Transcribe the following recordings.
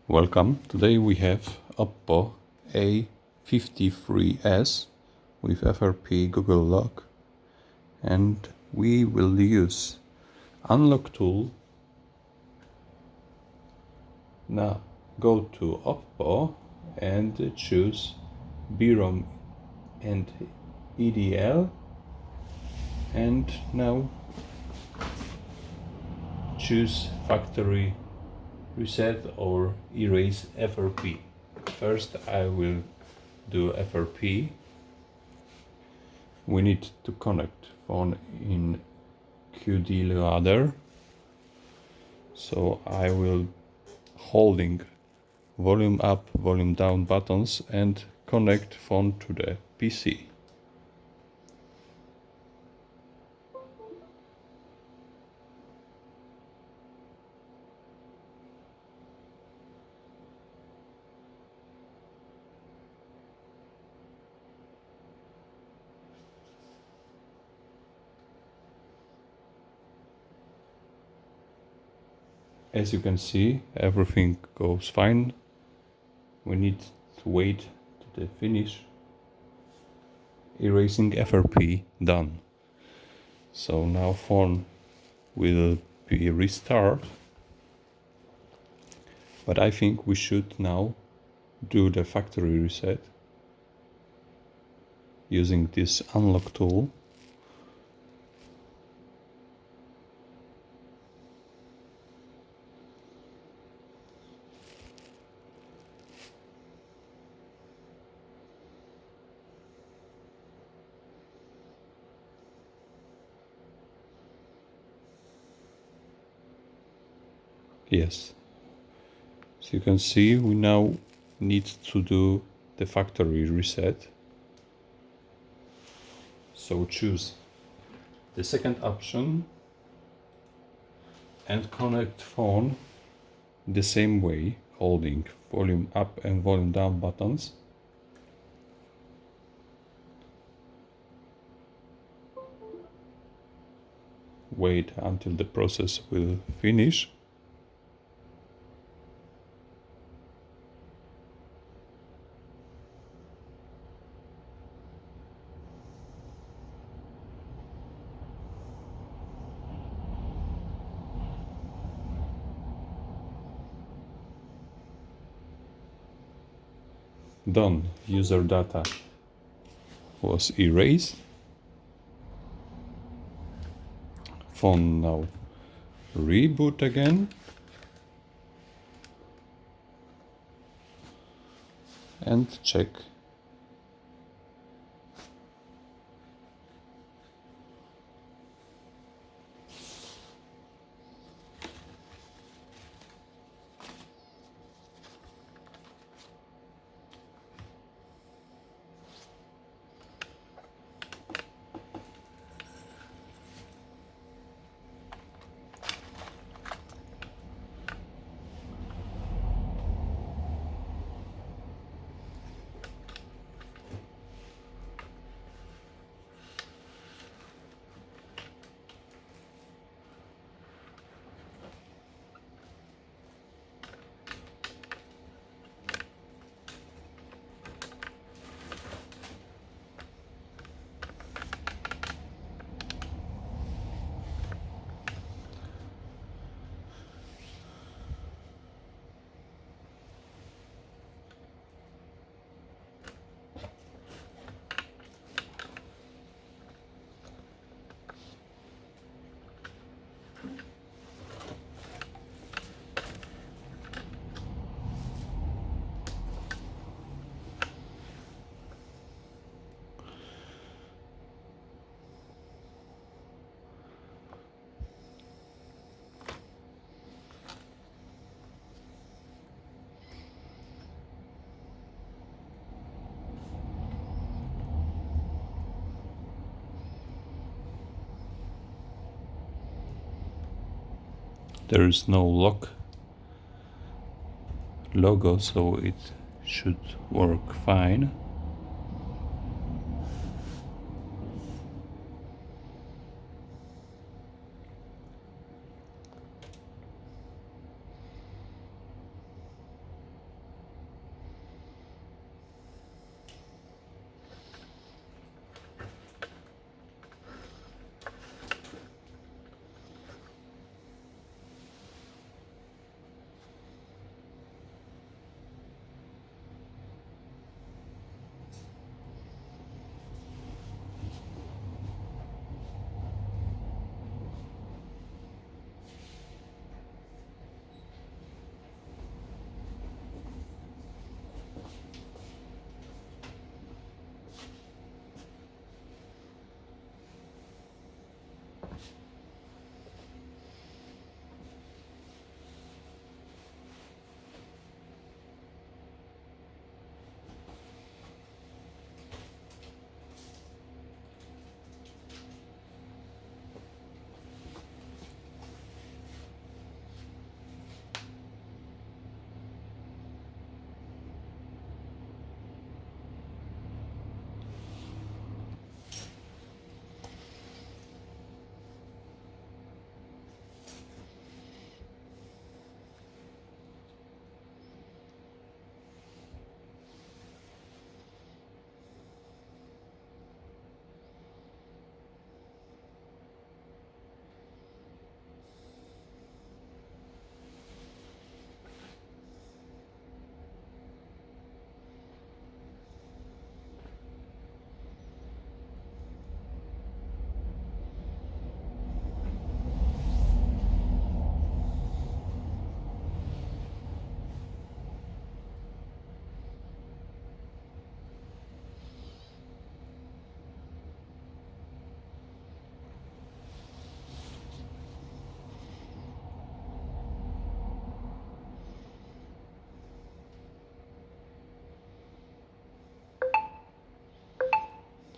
Welcome. Today we have OPPO A53s with FRP Google Lock, and we will use unlock tool. Now go to OPPO and choose BROM and EDL, and now choose factory reset or erase FRP. First I will do FRP. We need to connect phone in QD ladder, so I will holding volume up, volume down buttons and connect phone to the PC. As you can see, everything goes fine. We need to wait to the finish. Erasing FRP done. So now phone will be restart. But I think we should now do the factory reset using this unlock tool. Yes. So you can see we now need to do the factory reset. So choose the second option and connect phone the same way, holding volume up and volume down buttons. Wait until the process will finish. Done. User data was erased. Phone now reboot again and check. There is no lock logo, so it should work fine.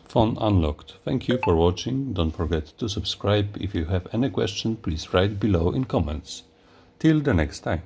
Phone unlocked. Thank you for watching. Don't forget to subscribe. If you have any question, please write below in comments. Till the next time.